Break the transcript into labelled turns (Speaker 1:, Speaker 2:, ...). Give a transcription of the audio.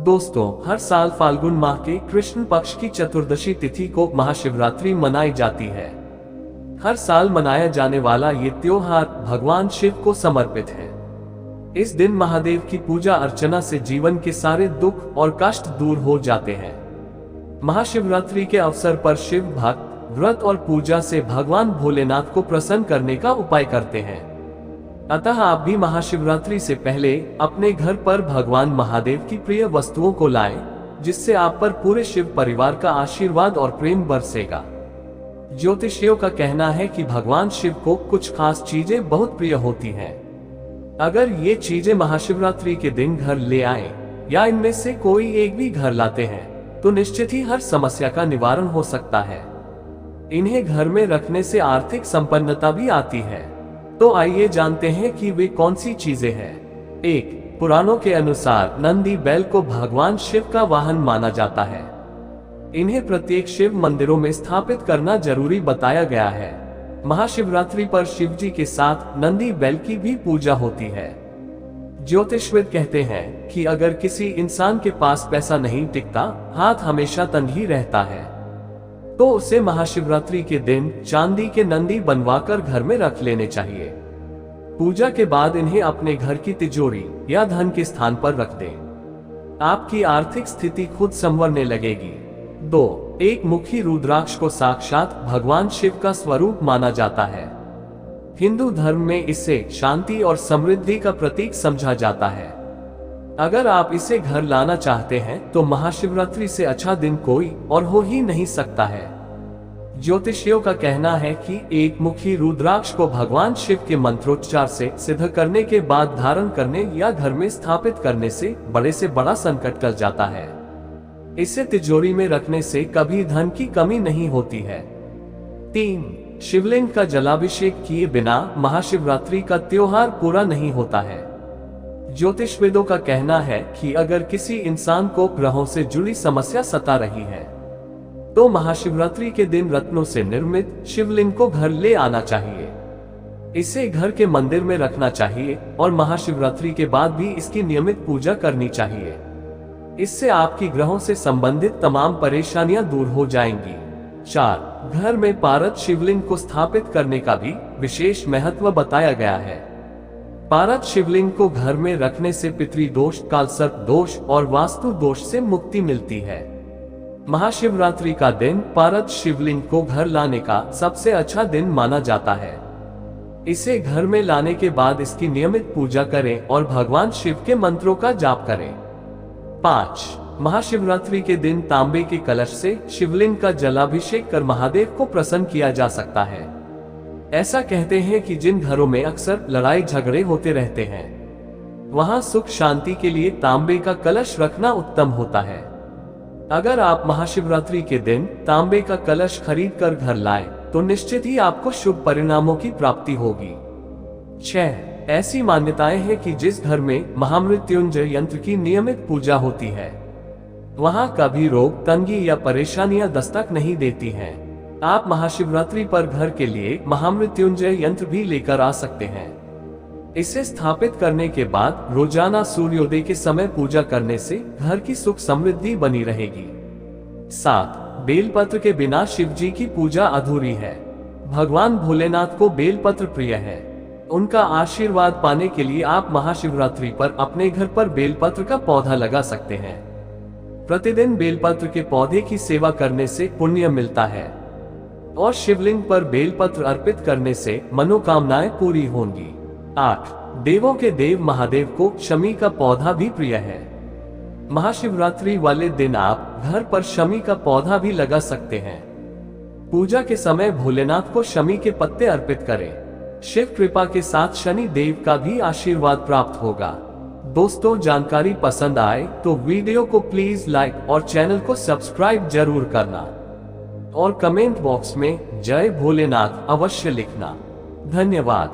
Speaker 1: दोस्तों, हर साल फाल्गुन माह के कृष्ण पक्ष की चतुर्दशी तिथि को महाशिवरात्रि मनाई जाती है। हर साल मनाया जाने वाला ये त्योहार भगवान शिव को समर्पित है। इस दिन महादेव की पूजा अर्चना से जीवन के सारे दुख और कष्ट दूर हो जाते हैं। महाशिवरात्रि के अवसर पर शिव भक्त व्रत और पूजा से भगवान भोलेनाथ को प्रसन्न करने का उपाय करते हैं। अतः आप भी महाशिवरात्रि से पहले अपने घर पर भगवान महादेव की प्रिय वस्तुओं को लाएं, जिससे आप पर पूरे शिव परिवार का आशीर्वाद और प्रेम बरसेगा। ज्योतिषियों का कहना है कि भगवान शिव को कुछ खास चीजें बहुत प्रिय होती हैं। अगर ये चीजें महाशिवरात्रि के दिन घर ले आए या इनमें से कोई एक भी घर लाते हैं तो निश्चित ही हर समस्या का निवारण हो सकता है। इन्हें घर में रखने से आर्थिक संपन्नता भी आती है। तो आइए जानते हैं कि वे कौन सी चीजें हैं। 1. पुराणों के अनुसार नंदी बैल को भगवान शिव का वाहन माना जाता है। इन्हें प्रत्येक शिव मंदिरों में स्थापित करना जरूरी बताया गया है। महाशिवरात्रि पर शिव जी के साथ नंदी बैल की भी पूजा होती है। ज्योतिषविद कहते हैं कि अगर किसी इंसान के पास पैसा नहीं टिकता, हाथ हमेशा तंग ही रहता है, तो उसे महाशिवरात्रि के दिन चांदी के नंदी बनवाकर घर में रख लेने चाहिए। पूजा के बाद इन्हें अपने घर की तिजोरी या धन के स्थान पर रख दें। आपकी आर्थिक स्थिति खुद संवरने लगेगी। 2. एक मुखी रुद्राक्ष को साक्षात भगवान शिव का स्वरूप माना जाता है। हिंदू धर्म में इसे शांति और समृद्धि का प्रतीक समझा जाता है। अगर आप इसे घर लाना चाहते हैं तो महाशिवरात्रि से अच्छा दिन कोई और हो ही नहीं सकता है। ज्योतिषियों का कहना है कि एक मुखी रुद्राक्ष को भगवान शिव के मंत्रोच्चार से सिद्ध करने के बाद धारण करने या घर में स्थापित करने से बड़ा संकट टल जाता है। इसे तिजोरी में रखने से कभी धन की कमी नहीं होती है। 3. शिवलिंग का जलाभिषेक किए बिना महाशिवरात्रि का त्योहार पूरा नहीं होता है। ज्योतिषविदों का कहना है कि अगर किसी इंसान को ग्रहों से जुड़ी समस्या सता रही है तो महाशिवरात्रि के दिन रत्नों से निर्मित शिवलिंग को घर ले आना चाहिए। इसे घर के मंदिर में रखना चाहिए और महाशिवरात्रि के बाद भी इसकी नियमित पूजा करनी चाहिए। इससे आपकी ग्रहों से संबंधित तमाम परेशानियां दूर हो जाएंगी। 4. घर में पारद शिवलिंग को स्थापित करने का भी विशेष महत्व बताया गया है। पारद शिवलिंग को घर में रखने से पितृदोष, कालसर्प दोष और वास्तु दोष से मुक्ति मिलती है। महाशिवरात्रि का दिन पारद शिवलिंग को घर लाने का सबसे अच्छा दिन माना जाता है। इसे घर में लाने के बाद इसकी नियमित पूजा करें और भगवान शिव के मंत्रों का जाप करें। 5. महाशिवरात्रि के दिन तांबे के कलश से शिवलिंग का जलाभिषेक कर महादेव को प्रसन्न किया जा सकता है। ऐसा कहते हैं कि जिन घरों में अक्सर लड़ाई झगड़े होते रहते हैं, वहां सुख शांति के लिए तांबे का कलश रखना उत्तम होता है। अगर आप महाशिवरात्रि के दिन तांबे का कलश खरीद कर घर लाएं, तो निश्चित ही आपको शुभ परिणामों की प्राप्ति होगी। 6. ऐसी मान्यताएं हैं कि जिस घर में महामृत्युंजय यंत्र की नियमित पूजा होती है, वहां कभी रोग, तंगी या परेशानियां दस्तक नहीं देती हैं। आप महाशिवरात्रि पर घर के लिए महामृत्युंजय यंत्र भी लेकर आ सकते हैं। इसे स्थापित करने के बाद रोजाना सूर्योदय के समय पूजा करने से घर की सुख समृद्धि बनी रहेगी। 7. बेलपत्र के बिना शिव जी की पूजा अधूरी है। भगवान भोलेनाथ को बेलपत्र प्रिय है। उनका आशीर्वाद पाने के लिए आप महाशिवरात्रि पर अपने घर पर बेलपत्र का पौधा लगा सकते हैं। प्रतिदिन बेलपत्र के पौधे की सेवा करने से पुण्य मिलता है और शिवलिंग पर बेलपत्र अर्पित करने से मनोकामनाएं पूरी होंगी। 8. देवों के देव महादेव को शमी का पौधा भी प्रिय है। महाशिवरात्रि वाले दिन आप घर पर शमी का पौधा भी लगा सकते हैं। पूजा के समय भोलेनाथ को शमी के पत्ते अर्पित करें। शिव कृपा के साथ शनि देव का भी आशीर्वाद प्राप्त होगा। दोस्तों, जानकारी पसंद आए तो वीडियो को प्लीज लाइक और चैनल को सब्सक्राइब जरूर करना और कमेंट बॉक्स में जय भोलेनाथ अवश्य लिखना। धन्यवाद।